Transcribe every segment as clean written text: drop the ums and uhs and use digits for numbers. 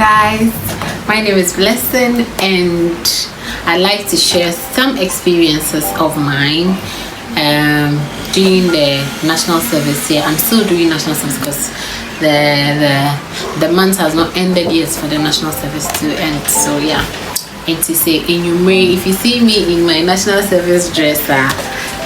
guys, my name is Blessing and I'd like to share some experiences of mine doing the national service here. I'm still doing national service because the month has not ended yet for the national service to end. So yeah, and to say if you see me in my national service dress,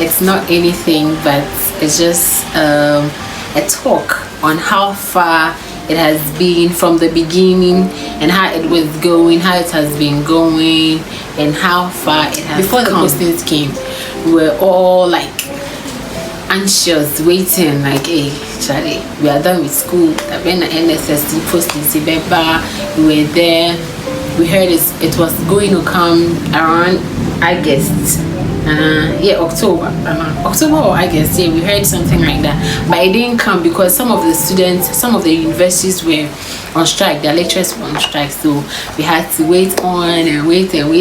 it's not anything but it's just a talk on how far it has been from the beginning and how it was going, how it has been going, and how far it has before come. The postings came, we were all like anxious, waiting, like, hey, Charlie, we are done with school. When the NSST postings, we were there. We heard it was going to come around August. October or August. Yeah, we heard something like that, but it didn't come because some of the students, some of the universities were on strike. Their lecturers were on strike, so we had to wait and eventually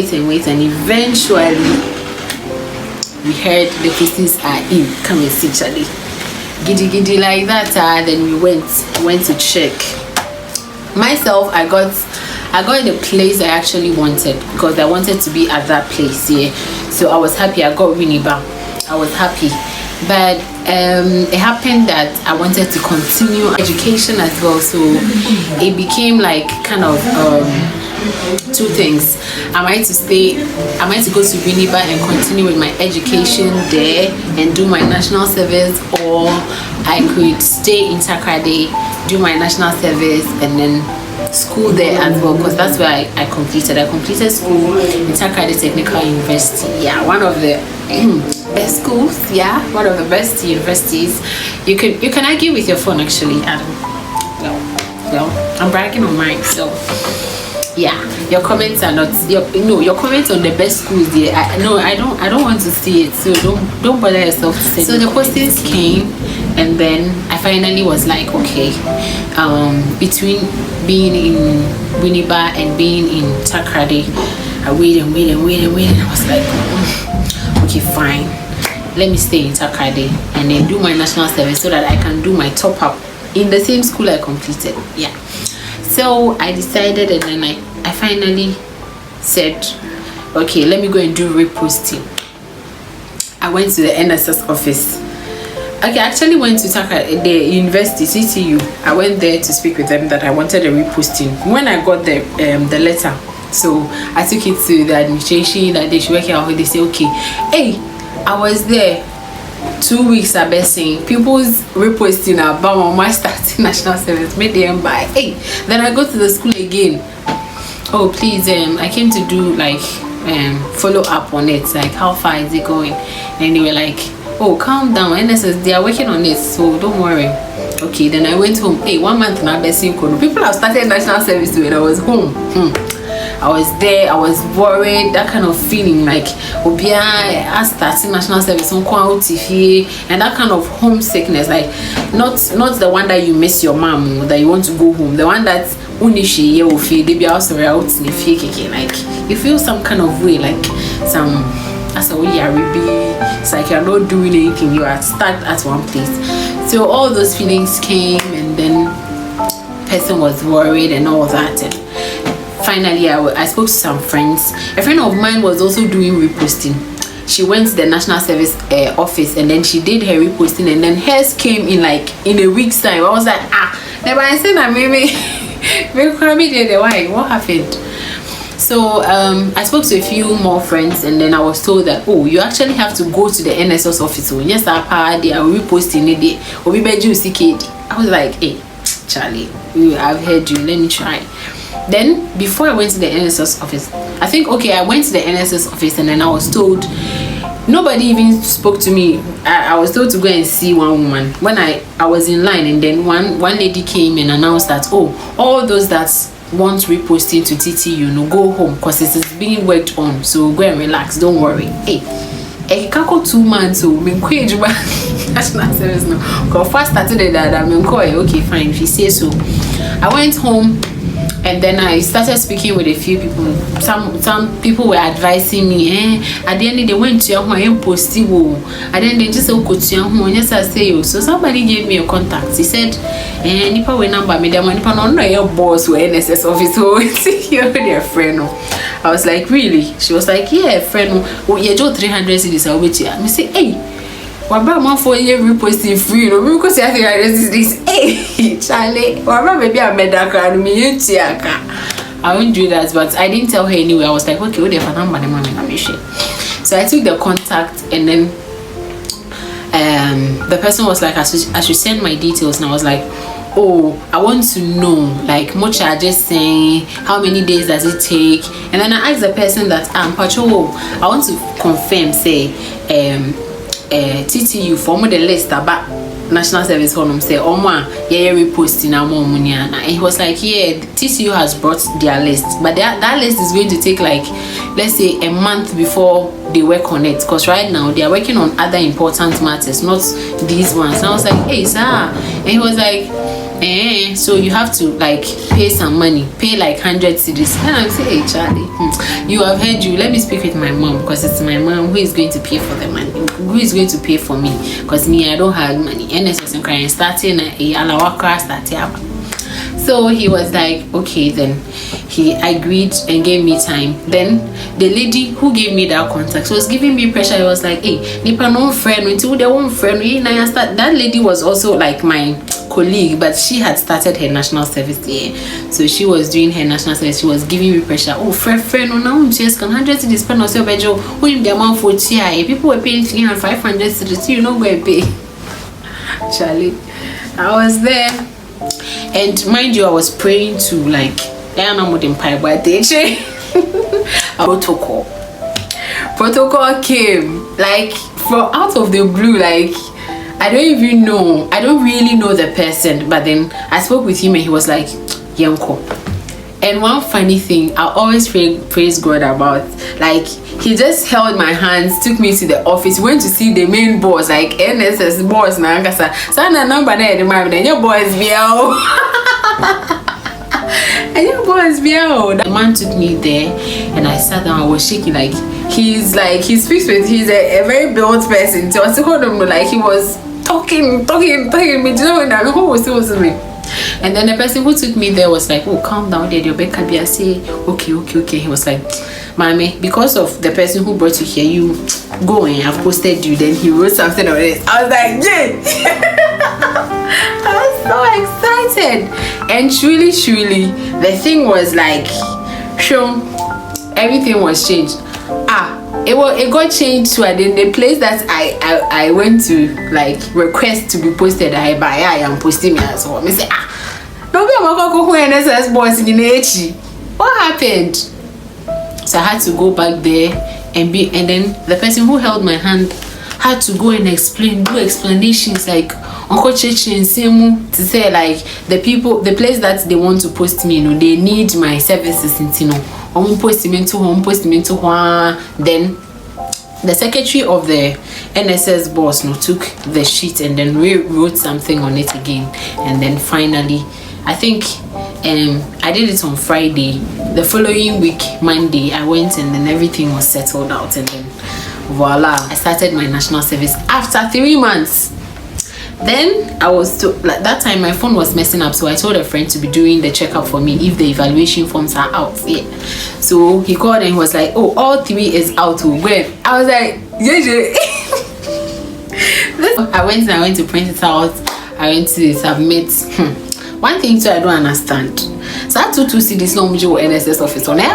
we heard the postings are in. Come and see, Charlie. Giddy like that. Then we went to check. Myself, I got in the place I actually wanted because I wanted to be at that place. Yeah, so I was happy. I got Winneba. I was happy, but it happened that I wanted to continue education as well. So it became like kind of two things. Am I to go to Winneba and continue with my education there and do my national service, or I could stay in Takoradi, do my national service, and then school there as well, because that's where I completed school in Takoradi Technical University. Yeah, one of the best schools. Yeah, one of the best universities. You can argue with your phone actually, Adam. Well, I'm bragging on mine. So yeah, your comments are not your comments on the best schools there. I don't want to see it, so don't bother yourself to say. So the postings came, and then I finally was like, okay, between being in Winneba and being in Takoradi, I waited. I was like, okay, fine, let me stay in Takoradi and then do my national service so that I can do my top up in the same school I completed. Yeah. So I decided, and then I finally said, okay, let me go and do reposting. I went to the NSS office. Okay, I actually went to the university, CTU. I went there to speak with them that I wanted a reposting. When I got the letter, so I took it to the administration that they should work out. They say, okay, hey, I was there 2 weeks. I've been saying people's reposting about my starting national service, made them buy. Hey, then I go to the school again. Oh, please, I came to do like follow up on it, like how far is it going? And they were like, oh, calm down, NSS, they are working on it, so don't worry. Okay, then I went home. Hey, 1 month now, people have started national service when I was home. I was there, I was worried, that kind of feeling like I starting national service and that kind of homesickness, like not the one that you miss your mom, that you want to go home, the one that like you feel some kind of way, like some as a way it's like you're not doing anything, you are stuck at one place. So all those feelings came, and then person was worried and all that. And finally I spoke to some friends. A friend of mine was also doing reposting. She went to the national service office, and then she did her reposting, and then hers came in like in a week's time. I was like, never I said that maybe what happened? So I spoke to a few more friends, and then I was told that, oh, you actually have to go to the NSS office. So yes, they are reposting it. I was like, hey, Charlie, I've heard you, let me try. Then before I went to the NSS office, I went to the NSS office, and then I was told, nobody even spoke to me. I was told to go and see one woman when I was in line, and then one lady came and announced that, oh, all those that want reposting to TTU, go home because it is being worked on, so go and relax, don't worry. Hey, I can't go 2 months, so national service no. Because first started that okay, fine, if you say so. I went home And then I started speaking with a few people. Some people were advising me, at the end they went to your home possible. And then they just go to your home. Yes, I say so. Somebody gave me a contact. He said, Nipa we number me, the Nipa no your boss or NSS office. So you're their friend. I was like, really? She was like, yeah, friend. Oh, you do 300 cities. I'll wait here. I say, hey. Wabra for year reposting free, no, because I think this. Hey, Charlie, Wabra maybe I made that card me. I won't do that, but I didn't tell her anyway. I was like, okay, what if I number the money? So I took the contact, and then the person was like, I should send my details, and I was like, oh, I want to know, like, much are just saying, how many days does it take? And then I asked the person that, Pacho, I want to confirm, say, TTU form the list about National Service Forum say yeah reposting and he was like, yeah, TTU has brought their list, but that list is going to take like, let's say, a month before they work on it, because right now they are working on other important matters, not these ones. And I was like, hey sir, and he was like, so you have to like pay some money, pay like 100 cedis. And I say, hey Charlie, you have heard you, let me speak with my mom, because it's my mom who is going to pay for the money, who is going to pay for me, because me, I don't have money. NSS and crying starting a alawaka starting. So he was like, okay, then he agreed and gave me time. Then the lady who gave me that contact was giving me pressure. He was like, hey, nipa no friend until they won't friend. That lady was also like my colleague, but she had started her national service there, so she was doing her national service. She was giving me pressure. Oh, friend, no, now just can 100 cedis spend on your bedroom. When the amount for TI, people were paying 300, 500 cedis, you know where pay. Charlie, I was there, and mind you, I was praying to like, I don't know what empire, but they protocol came like from out of the blue, like. I don't even know. I don't really know the person, but then I spoke with him and he was like, Yanko. And one funny thing I always praise God about, like, he just held my hands, took me to the office, went to see the main boss, like NSS boss. Sana number there, the your boys be out. And your boys be out. The man took me there, and I sat down. I was shaking, like he speaks with. He's a very built person. So I told him like he was. Talking, me, who was me? And then the person who took me there was like, oh, calm down there, your back can say, okay. He was like, Mommy, because of the person who brought you here, you go and I've posted you. Then he wrote something on it. I was like, yeah. I was so excited. And truly, the thing was like, sure, everything was changed. It got changed to the place that I went to like request to be posted. I am posting me as well. I say no be who NSS boss in the what happened? So I had to go back there and then the person who held my hand had to go and do explanations like Uncle Chechi and Semu to say like the place that they want to post me, they need my services in post me into then the secretary of the NSS boss took the sheet and then wrote something on it again, and then finally I think I did it on Friday. The following week, Monday, I went and then everything was settled out, and then voila, I started my national service after 3 months. Then I was like that time my phone was messing up, so I told a friend to be doing the checkup for me if the evaluation forms are out. Yeah. So he called and he was like, oh, all 3 is out. When I was like, yeah. I went to print it out. I went to submit. One thing too I don't understand. So I had 2 CDs no NSS office on like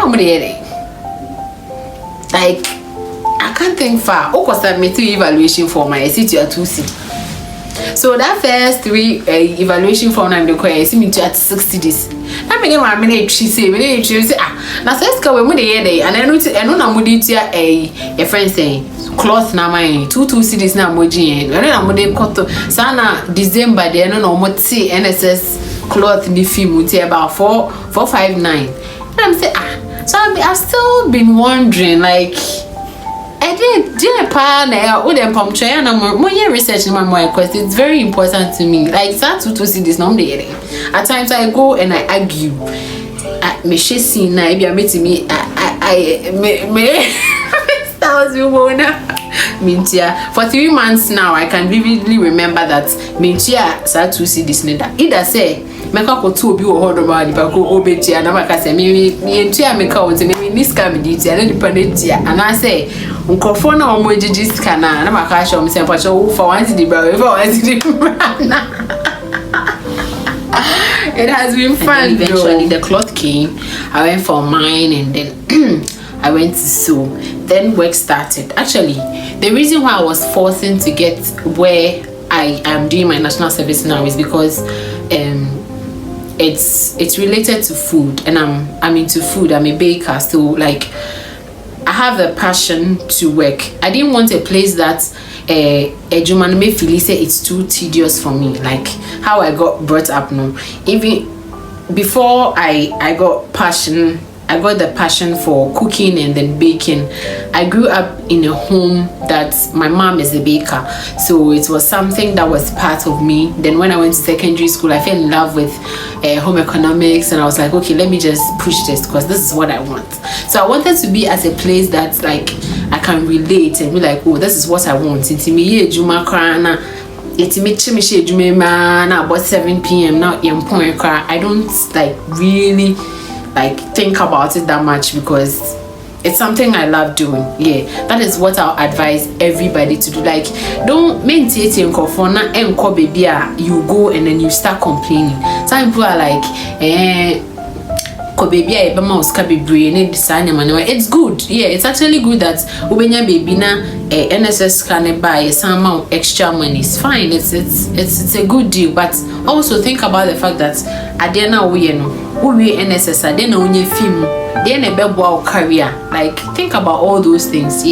I can't think far. Oh, cause submit 3 evaluation form. I see to a 2 CD. So that first 3 evaluation form I'm required. I see me to at 60 days. I mean, my minute she say, now says go when they and I know na mudi tia a friend saying cloth na my 2 CDs na moji and I know na mudi sana December they no moti NSS cloth ni film about 459. And I'm saying so I've still been wondering like I didn't plan more research in my mind because it's very important to me. Like that to see this number. At times I go and I argue. me she see na e bia me that was Mintia. For 3 months now, I can vividly remember that Mintia sa to see this neda. Either say meka ko to obi wo hodo ma ni ba ko obetia na maka say me ntia meka won say me niska me ditia na nipa netia ana say nkofo na omo ejiji ska na maka sha omo say pa cho wo for once the bra It has been fun. Eventually the cloth came. I went for mine and then I went to sew. Then work started. Actually, the reason why I was forcing to get where I am doing my national service now is because it's related to food, and I'm into food. I'm a baker, so like I have a passion to work. I didn't want a place that Juman may feel say it's too tedious for me, like how I got brought up now. Even before I got the passion for cooking and then baking. I grew up in a home that my mom is a baker, so it was something that was part of me. Then when I went to secondary school, I fell in love with home economics, and I was like, okay, let me just push this because this is what I want. So I wanted to be at a place that like I can relate and be like, oh, this is what I want. It's me Juma Krana. It's me na about 7 p.m. now in point. I don't like really like think about it that much because it's something I love doing. Yeah, that is what I'll advise everybody to do. Like, don't maintain you go and then you start complaining. Some people are like it's good. Yeah, it's actually good that ubenya baby na NSS can buy some amount extra money. It's fine. It's a good deal. But also think about the fact that adena we NSS adena unye film then a bebo career. Like, think about all those things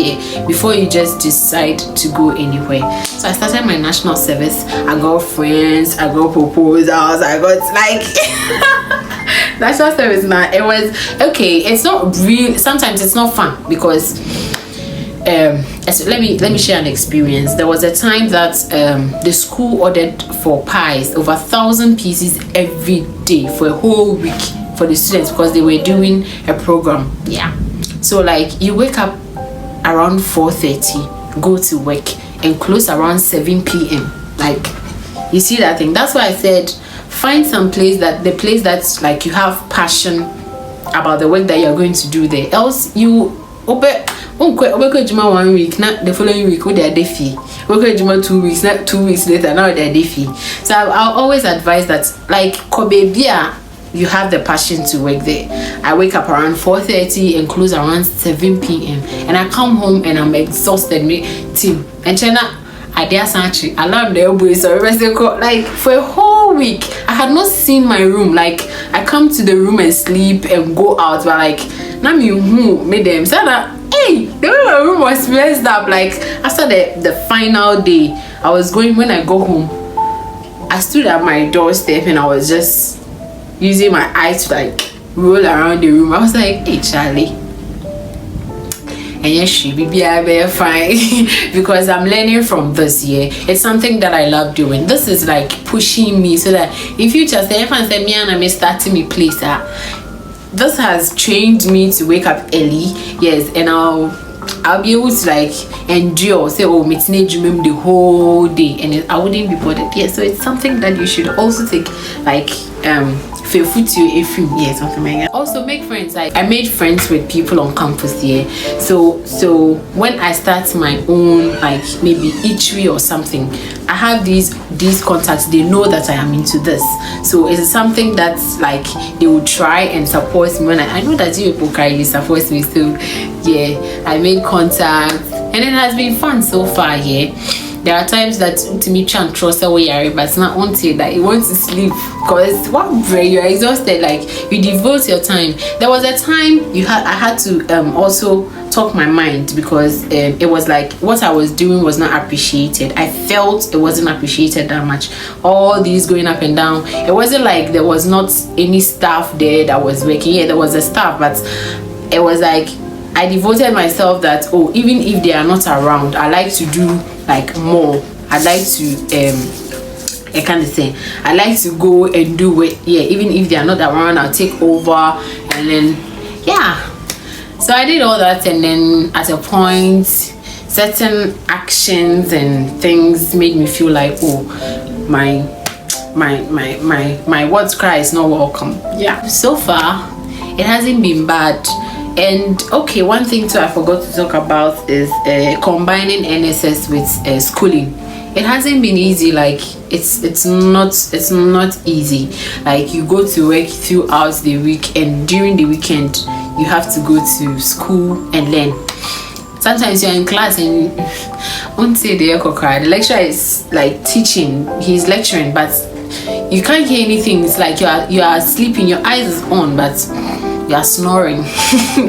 before you just decide to go anywhere. So I started my national service. I got friends, I got proposals, I got like national service now. It was okay. It's not real. Sometimes it's not fun because let me share an experience. There was a time that the school ordered for pies over 1,000 pieces every day for a whole week for the students because they were doing a program. Yeah, so like you wake up around 4:30, go to work and close around 7 p.m. like, you see that thing? That's why I said find some place the place that's like you have passion about the work that you're going to do there. Else you open 1 week, not the following week with their defee. 2 weeks, not 2 weeks later, now they're defee. So I'll always advise that, like Kobebia, you have the passion to work there. I wake up around 4:30 and close around 7 p.m. and I come home and I'm exhausted. Team and China. I dare Sanchi, alarm the elbows, so like for a whole week I had not seen my room. Like, I come to the room and sleep and go out, but like now me who made them say that hey, the way my room was messed up. Like, after the final day, I was going, when I go home, I stood at my doorstep and I was just using my eyes to like roll around the room. I was like, hey Charlie, and yes, she be fine because I'm learning from this year. It's something that I love doing. This is like pushing me so that in future, say if I say me and I may start me place, this has trained me to wake up early. Yes, and I'll be able to like endure, say, oh, me dream the whole day, and I wouldn't be bothered. Yeah, so it's something that you should also take like faithful to if you something like that. Also make friends. Like, I made friends with people on campus here. So when I start my own like maybe eatery or something, I have these contacts. They know that I am into this, so it's something that's like they will try and support me when I know that you people can support me. So yeah, I made contacts and it has been fun so far. There are times that to me can't trust away, but it's not until that you want to sleep because you're exhausted. Like, you devote your time. There was a time I had to also talk my mind because it was like what I was doing was not appreciated. I felt it wasn't appreciated that much. All these going up and down. It wasn't like there was not any staff there that was working. Yeah, there was a staff, but it was like I devoted myself that, oh, even if they are not around, I like to do like more. I like to I like to go and do it. Yeah, even if they are not around, I'll take over and then yeah, so I did all that, and then at a point certain actions and things made me feel like, oh, my words cry is not welcome. Yeah, so far it hasn't been bad. And okay, one thing too I forgot to talk about is combining NSS with schooling. It hasn't been easy. Like it's not easy. Like you go to work throughout the week, and during the weekend you have to go to school and learn. Sometimes you're in class and won't say the lecturer is like teaching, he's lecturing, but you can't hear anything. It's like you are sleeping, your eyes is on, but you are snoring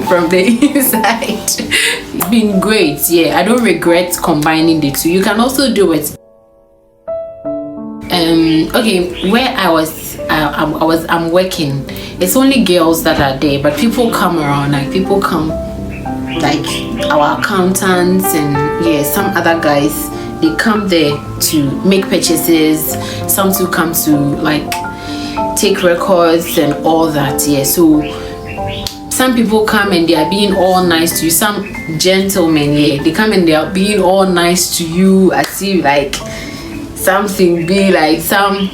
from the inside. It's been great. Yeah, I don't regret combining the two. You can also do it. Okay, where I'm working, it's only girls that are there, but people come around. Like people come, like our accountants and yeah, some other guys, they come there to make purchases. Some to come to like take records and all that. Yeah, so some people come and they are being all nice to you. Some gentlemen, yeah, they come and they are being all nice to you as if like something be like, some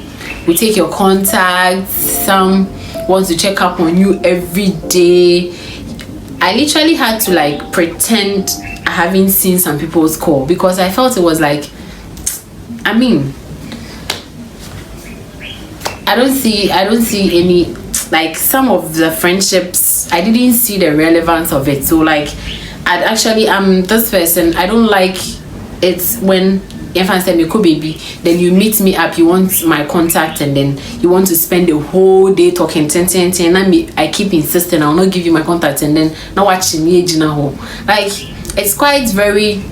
will take your contacts, some want to check up on you every day. I literally had to like pretend I haven't seen some people's call, because I felt it was like, I mean, I don't see any, like some of the friendships I didn't see the relevance of it. So like I'm this person, I don't like it when if I say me cool baby, then you meet me up, you want my contact, and then you want to spend the whole day talking 10 I keep insisting I'll not give you my contact, and then now watching me like it's quite very,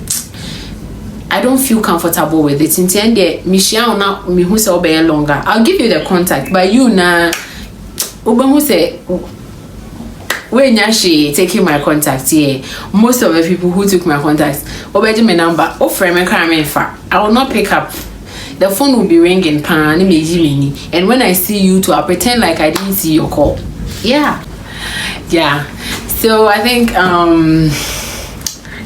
I don't feel comfortable with it. In the end, Michelle na me who say obey longer, I'll give you the contact, but you na who say when she taking my contact here, most of the people who took my contacts obey my number, offer me I will not pick up. The phone will be ringing, and when I see you too, I'll pretend like I didn't see your call. Yeah. So I think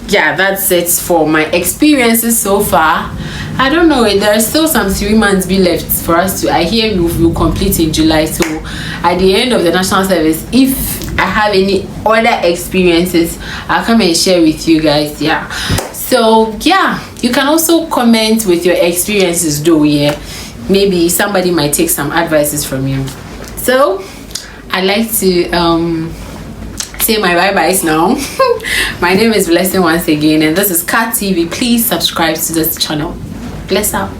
yeah, that's it for my experiences so far. I don't know, there's still some 3 months be left for us to, I hear we will complete in July. So at the end of the national service, if I have any other experiences, I'll come and share with you guys. Yeah, so yeah, you can also comment with your experiences though. Yeah, maybe somebody might take some advices from you. So I'd like to say my bye-byes now. My name is Blessing once again, and this is Cat TV. Please subscribe to this channel. Bless up.